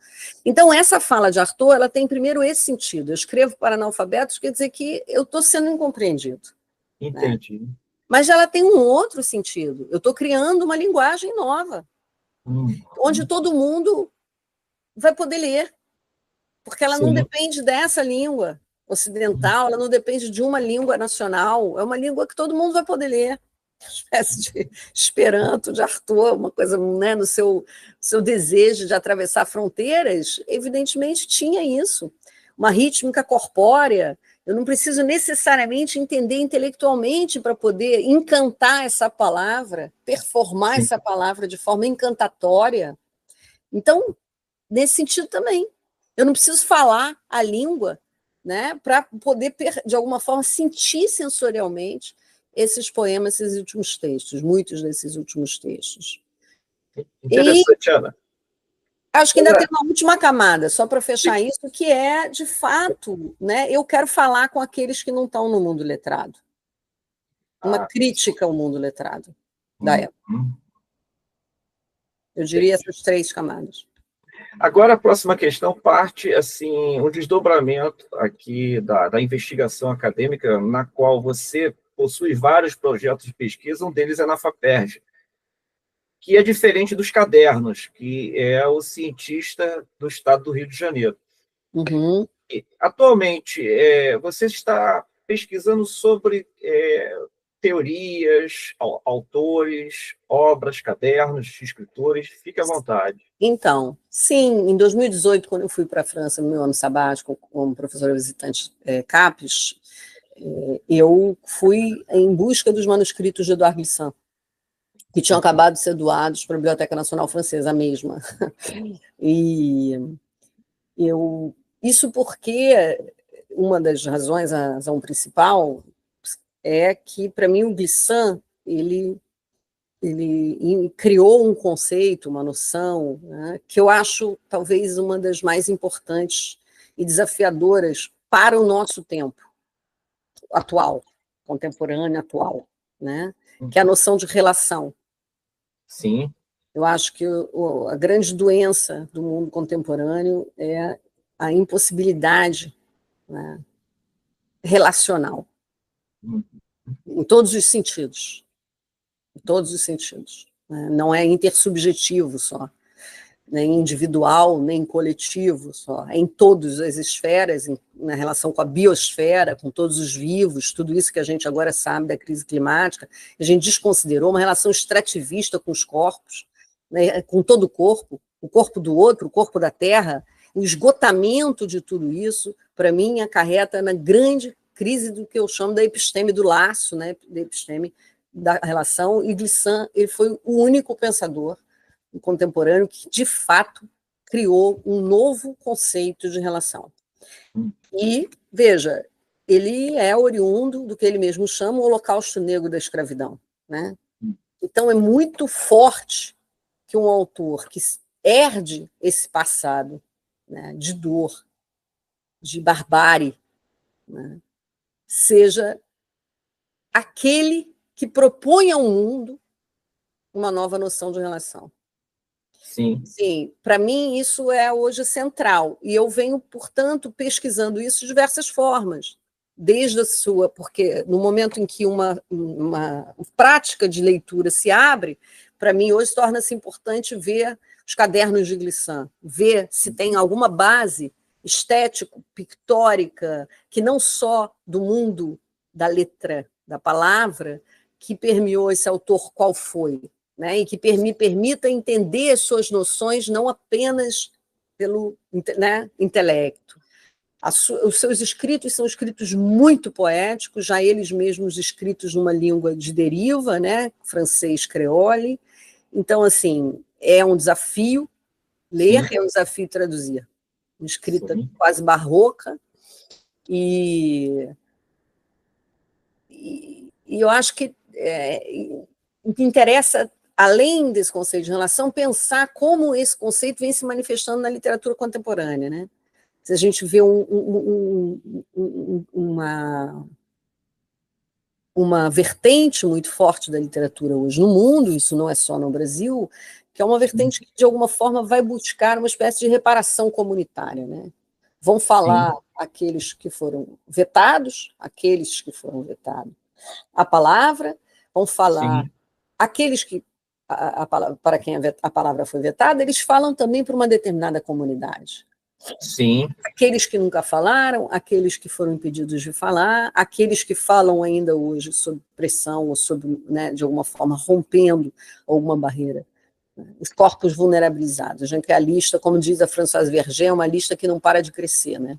Então, essa fala de Arthur, ela tem primeiro esse sentido. Eu escrevo para analfabetos, quer dizer que eu estou sendo incompreendido. Entendi. Né? Mas ela tem um outro sentido. Eu estou criando uma linguagem nova, onde todo mundo vai poder ler, porque ela não depende dessa língua ocidental, ela não depende de uma língua nacional, é uma língua que todo mundo vai poder ler. Uma espécie de Esperanto, de Arthur, uma coisa, né, no seu desejo de atravessar fronteiras, evidentemente tinha isso. Uma rítmica corpórea. Eu não preciso necessariamente entender intelectualmente para poder encantar essa palavra, performar essa palavra de forma encantatória. Então, nesse sentido também, eu não preciso falar a língua, né, para poder, de alguma forma, sentir sensorialmente esses poemas, esses últimos textos, muitos desses últimos textos. Interessante, Ana. Acho que ainda tem uma última camada, só para fechar isso, que é, de fato, né, eu quero falar com aqueles que não estão no mundo letrado. Uma crítica ao mundo letrado da época. Eu diria essas 3 camadas. Agora, a próxima questão parte, assim, um desdobramento aqui da investigação acadêmica, na qual você possui vários projetos de pesquisa, um deles é na FAPERJ, que é diferente dos cadernos, que é o cientista do estado do Rio de Janeiro. E, atualmente, você está pesquisando sobre teorias, autores, obras, cadernos, escritores. Fique à vontade. Então, sim, em 2018, quando eu fui para a França, no meu ano sabático, como professora visitante CAPES, eu fui em busca dos manuscritos de Edouard Glissant, que tinham acabado de ser doados para a Biblioteca Nacional Francesa, a mesma. E isso porque uma das razões, a razão principal, é que, para mim, o Glissant, ele criou um conceito, uma noção, né, que eu acho talvez uma das mais importantes e desafiadoras para o nosso tempo atual, contemporâneo atual, né, que é a noção de relação. Sim. Eu acho que a grande doença do mundo contemporâneo é a impossibilidade, né, relacional, em todos os sentidos. Em todos os sentidos. Né? Não é intersubjetivo só, nem individual, nem coletivo só. É em todas as esferas, na relação com a biosfera, com todos os vivos, tudo isso que a gente agora sabe da crise climática, a gente desconsiderou uma relação extrativista com os corpos, né? Com todo o corpo do outro, o corpo da Terra. O esgotamento de tudo isso, para mim, acarreta na grande crise do que eu chamo da episteme do laço, né? Da episteme da relação, e Glissant, ele foi o único pensador contemporâneo que, de fato, criou um novo conceito de relação. E, veja, ele é oriundo do que ele mesmo chama o Holocausto Negro da escravidão, né? Então, é muito forte que um autor que herde esse passado, né, de dor, de barbárie, né, seja aquele que propõe ao mundo uma nova noção de relação. Sim. Sim, para mim isso é hoje central, e eu venho, portanto, pesquisando isso de diversas formas, desde a sua, porque no momento em que uma prática de leitura se abre, para mim hoje torna-se importante ver os cadernos de Glissant, ver se tem alguma base estético, pictórica, que não só do mundo da letra, da palavra, que permeou esse autor, qual foi, né, e que me permita entender as suas noções não apenas pelo, né, intelecto. Os seus escritos são escritos muito poéticos, já eles mesmos escritos numa língua de deriva, né, francês creole. Então, assim, é um desafio ler, sim, é um desafio traduzir. Uma escrita, sim, quase barroca, e eu acho que o que interessa, além desse conceito de relação, pensar como esse conceito vem se manifestando na literatura contemporânea, né? Se a gente vê uma vertente muito forte da literatura hoje no mundo, isso não é só no Brasil, que é uma vertente que, de alguma forma, vai buscar uma espécie de reparação comunitária, né? Vão falar, sim, aqueles que foram vetados, a palavra, vão falar, sim, aqueles que, para quem a palavra foi vetada, eles falam também para uma determinada comunidade. Sim. Aqueles que nunca falaram, aqueles que foram impedidos de falar, aqueles que falam ainda hoje sob pressão ou sob, né, de alguma forma, rompendo alguma barreira. Os corpos vulnerabilizados, já que a lista, como diz a Françoise Verger, é uma lista que não para de crescer, né?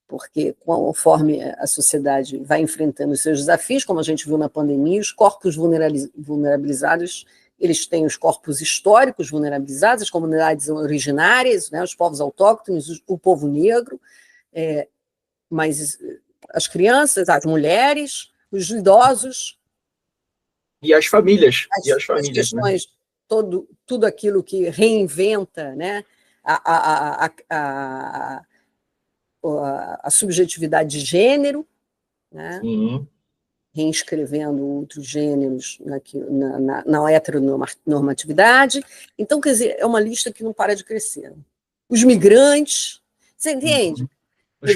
Porque conforme a sociedade vai enfrentando os seus desafios, como a gente viu na pandemia, os corpos vulnerabilizados, eles têm os corpos históricos vulnerabilizados, as comunidades originárias, né, os povos autóctones, o povo negro, mas as crianças, as mulheres, os idosos. E as famílias. As questões, né? Tudo aquilo que reinventa, né, a subjetividade de gênero, né? Sim. Reescrevendo outros gêneros na heteronormatividade. Então, quer dizer, é uma lista que não para de crescer. Os migrantes, você entende? Os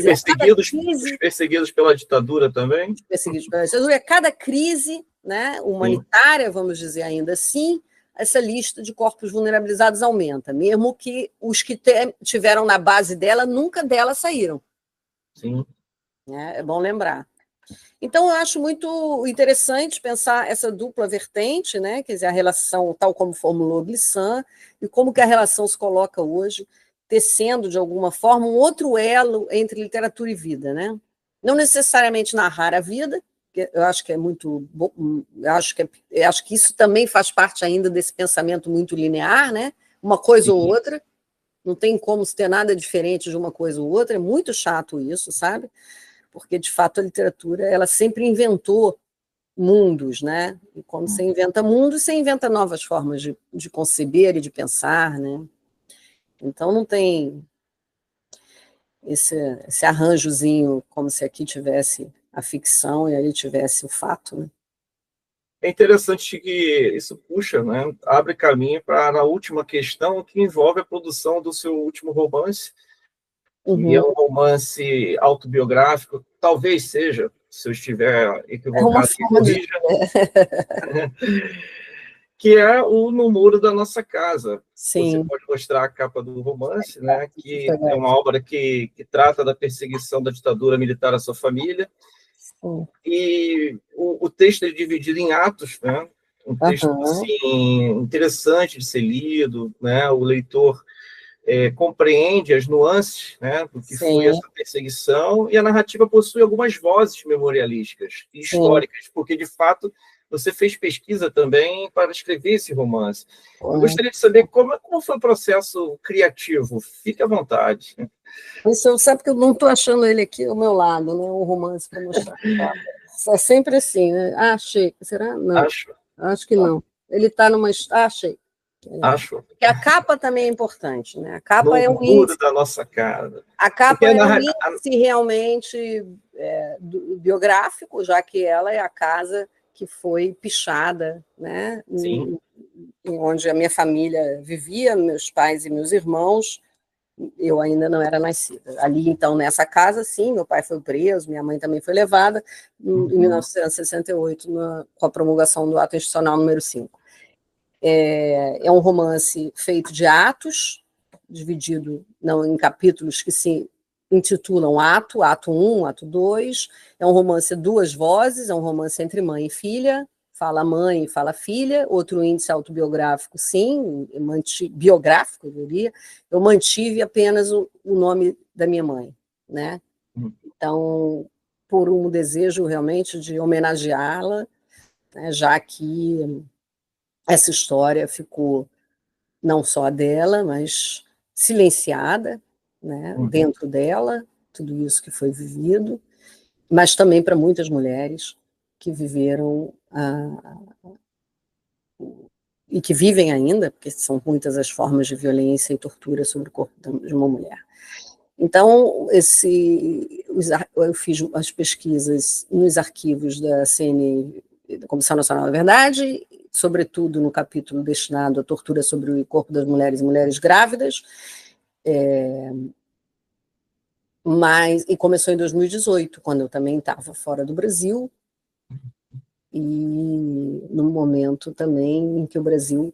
perseguidos pela ditadura também. Os perseguidos pela ditadura. Cada crise, né, humanitária, vamos dizer ainda assim, essa lista de corpos vulnerabilizados aumenta, mesmo que os que tiveram na base dela, nunca dela saíram. Sim. É bom lembrar. Então, eu acho muito interessante pensar essa dupla vertente, né? Quer dizer, a relação, tal como formulou Glissant, e como que a relação se coloca hoje, tecendo, de alguma forma, um outro elo entre literatura e vida, né? Não necessariamente narrar a vida, que eu acho que é muito... Eu acho que isso também faz parte ainda desse pensamento muito linear, né? Uma coisa ou outra, não tem como se ter nada diferente de uma coisa ou outra, é muito chato isso, sabe? porque, de fato, a literatura ela sempre inventou mundos, né? E quando você inventa mundos, você inventa novas formas de conceber e de pensar, né? Então não tem esse arranjozinho como se aqui tivesse a ficção e ali tivesse o fato, né? É interessante que isso puxa, né, abre caminho para a última questão, que envolve a produção do seu último romance, que é um romance autobiográfico, talvez seja, se eu estiver É uma equivocado, me forma de... corrija, que é o No Muro da Nossa Casa. Você Sim, pode mostrar a capa do romance, né, deixa eu que pegar é uma aqui. obra que trata da perseguição da ditadura militar à sua família, Sim. e o texto é dividido em atos, né? Um texto Aham, assim, interessante de ser lido, né? O leitor compreende as nuances, né, do que foi sim, essa perseguição, e a narrativa possui algumas vozes memorialísticas e sim. históricas, porque, de fato, você fez pesquisa também para escrever esse romance. Eu Aham. gostaria de saber como foi o processo criativo. Fique à vontade. Isso, sabe que eu não estou achando ele aqui ao meu lado, né? Um romance para mostrar. É sempre assim, né? Ah, achei. Será? Não, Acho, acho que não. Ele está numa. Ah, achei. acho. Porque a capa também é importante, né? A capa No é um muro índice. da nossa casa. A Porque capa a é um narra... índice realmente biográfico, já que ela é a casa que foi pichada, né? Sim. Em onde a minha família vivia, meus pais e meus irmãos. Eu ainda não era nascida. Ali, então, nessa casa, sim, meu pai foi preso, minha mãe também foi levada, em 1968, com a promulgação do Ato Institucional número 5. É um romance feito de atos, dividido não, em capítulos que se intitulam Ato 1, Ato 2. É um romance duas vozes, é um romance entre mãe e filha, fala mãe e fala filha. Outro índice autobiográfico, sim, biográfico, eu diria. Eu mantive apenas o nome da minha mãe, né? Então, por um desejo realmente de homenageá-la, né, já que essa história ficou não só dela, mas silenciada, né, dentro dela, tudo isso que foi vivido, mas também para muitas mulheres que viveram e que vivem ainda, porque são muitas as formas de violência e tortura sobre o corpo de uma mulher. Então, eu fiz as pesquisas nos arquivos da CNI, da Comissão Nacional da Verdade, sobretudo no capítulo destinado à tortura sobre o corpo das mulheres e mulheres grávidas, e começou em 2018, quando eu também estava fora do Brasil, e no momento também em que o Brasil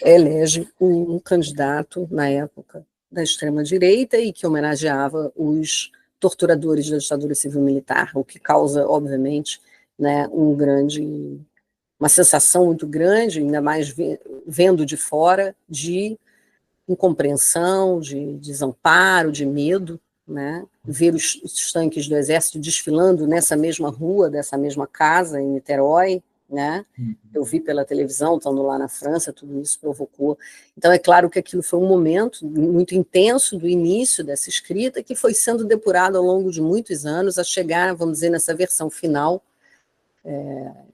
elege um candidato, na época, da extrema-direita e que homenageava os torturadores da ditadura civil-militar, o que causa, obviamente, né, uma sensação muito grande, ainda mais vendo de fora, de incompreensão, de desamparo, de medo, né? Ver os tanques do exército desfilando nessa mesma rua, dessa mesma casa, em Niterói, né? Eu vi pela televisão, estando lá na França, tudo isso provocou. Então, é claro que aquilo foi um momento muito intenso do início dessa escrita, que foi sendo depurado ao longo de muitos anos, a chegar, vamos dizer, nessa versão final,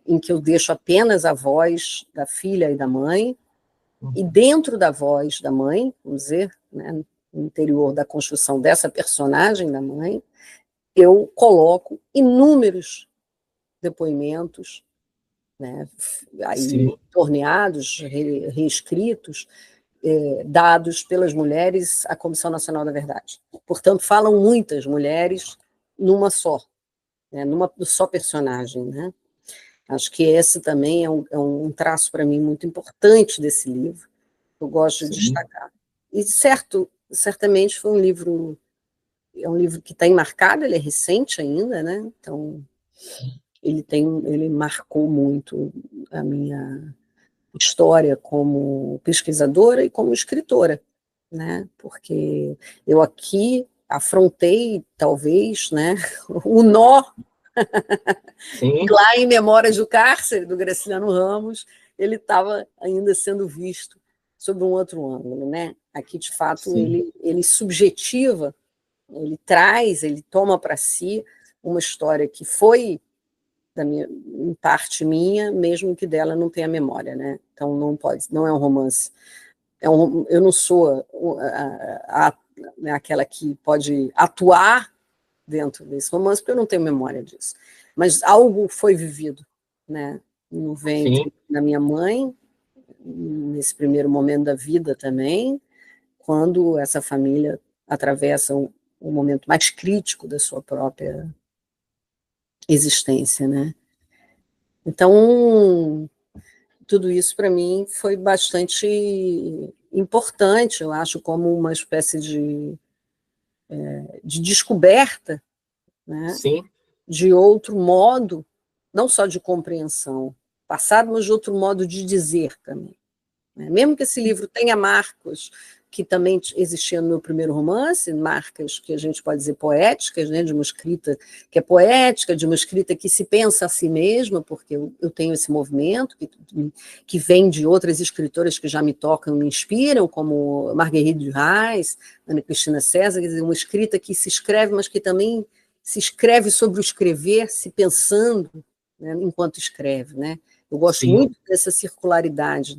em que eu deixo apenas a voz da filha e da mãe, e dentro da voz da mãe, vamos dizer, né, no interior da construção dessa personagem da mãe, eu coloco inúmeros depoimentos, né, aí Sim. torneados, reescritos, dados pelas mulheres à Comissão Nacional da Verdade. Portanto, falam muitas mulheres numa só, né, numa só personagem, né? Acho que esse também é um traço para mim muito importante desse livro. Eu gosto de Sim. destacar. E certamente é um livro que está enmarcado, ele é recente ainda, né? Então ele marcou muito a minha história como pesquisadora e como escritora, né? Porque eu aqui afrontei, talvez, né, o nó Sim. lá em Memórias do Cárcere, do Graciliano Ramos, ele estava ainda sendo visto sob um outro ângulo, né? Aqui, de fato, Sim. ele subjetiva ele toma para si uma história que foi em parte minha, mesmo que dela não tenha memória, né? Então não é um romance. Eu não sou aquela que pode atuar dentro desse romance, porque eu não tenho memória disso. Mas algo foi vivido, né? No ventre da minha mãe, nesse primeiro momento da vida também, quando essa família atravessa um momento mais crítico da sua própria existência, né? Então, tudo isso para mim foi bastante importante, eu acho, como uma espécie de descoberta, né? Sim. De outro modo, não só de compreensão passado, mas de outro modo de dizer também. Mesmo que esse livro tenha marcas que também existiam no meu primeiro romance, marcas que a gente pode dizer poéticas, né, de uma escrita que é poética, de uma escrita que se pensa a si mesma, porque eu tenho esse movimento que vem de outras escritoras que já me tocam, me inspiram, como Marguerite Duras, Ana Cristina César, quer dizer, uma escrita que se escreve, mas que também se escreve sobre o escrever, se pensando, né, enquanto escreve, né? Eu gosto muito dessa circularidade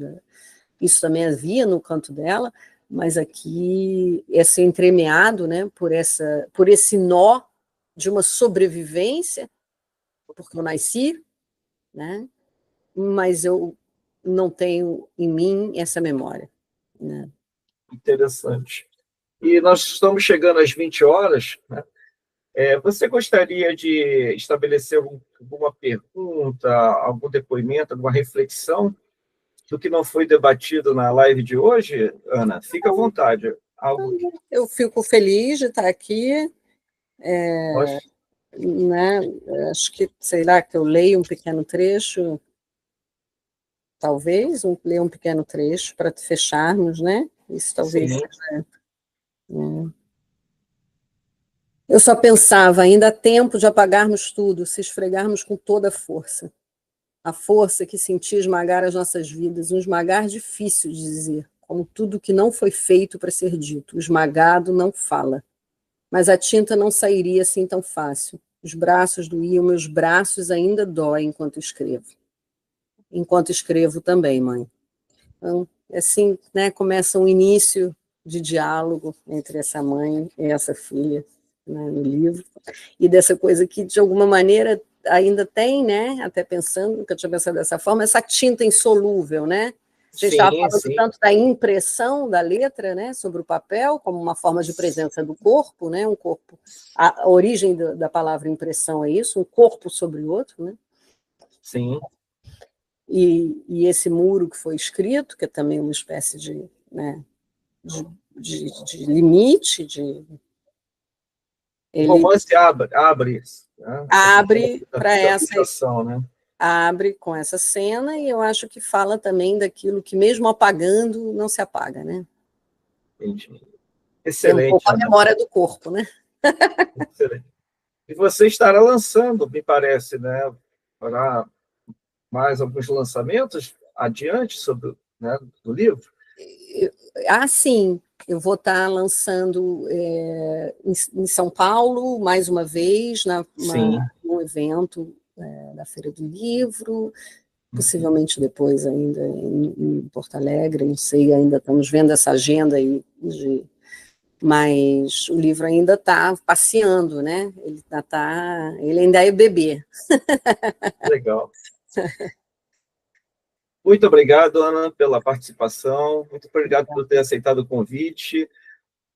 isso também havia no canto dela, mas aqui é ser entremeado, né, por esse nó de uma sobrevivência, porque eu nasci, né, mas eu não tenho em mim essa memória, né. Interessante. E nós estamos chegando às 20 horas, né? Você gostaria de estabelecer alguma pergunta, algum depoimento, alguma reflexão do que não foi debatido na live de hoje, Ana? Fica à vontade. Eu fico feliz de estar aqui, né? Acho que, sei lá, que eu leio um pequeno trecho, talvez, ler um pequeno trecho para fecharmos, né? Isso talvez seja... Né? Eu só pensava, ainda há tempo de apagarmos tudo, se esfregarmos com toda a força que senti esmagar as nossas vidas, um esmagar difícil de dizer, como tudo que não foi feito para ser dito. O esmagado não fala, mas a tinta não sairia assim tão fácil. Os braços doíam, meus braços ainda doem enquanto escrevo. Enquanto escrevo também, mãe. Então, assim, né, começa um início de diálogo entre essa mãe e essa filha, né, no livro, e dessa coisa que, de alguma maneira, ainda tem, né, até pensando, nunca tinha pensado dessa forma, essa tinta insolúvel, né? A gente estava falando tanto da impressão da letra, né, sobre o papel, como uma forma de presença do corpo, né, um corpo, a origem da palavra impressão é isso, um corpo sobre o outro, né? Sim. E esse muro que foi escrito, que é também uma espécie de, né, de limite, O romance abre né? Abre para essa, né? Abre com essa cena, e eu acho que fala também daquilo que, mesmo apagando, não se apaga, né? Entendi. Excelente. É um pouco a memória do corpo, né? Excelente. E você estará lançando, me parece, né, para mais alguns lançamentos adiante sobre, né, do livro? Sim. Eu vou estar lançando em São Paulo, mais uma vez, num evento da Feira do Livro, possivelmente depois ainda em Porto Alegre, não sei, ainda estamos vendo essa agenda aí, mas o livro ainda está passeando, né? Ele ainda é bebê. Legal. Muito obrigado, Ana, pela participação, muito obrigado por ter aceitado o convite.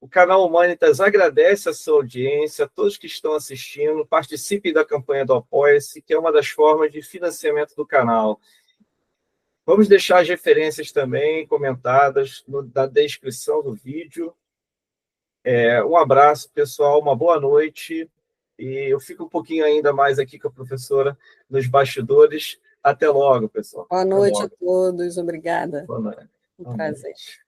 O canal Humanitas agradece a sua audiência, a todos que estão assistindo, participe da campanha do Apoia-se, que é uma das formas de financiamento do canal. Vamos deixar as referências também comentadas na descrição do vídeo. Um abraço, pessoal, uma boa noite. E eu fico um pouquinho ainda mais aqui com a professora nos bastidores. Até logo, pessoal. Boa noite a todos, obrigada. Boa noite. Um prazer.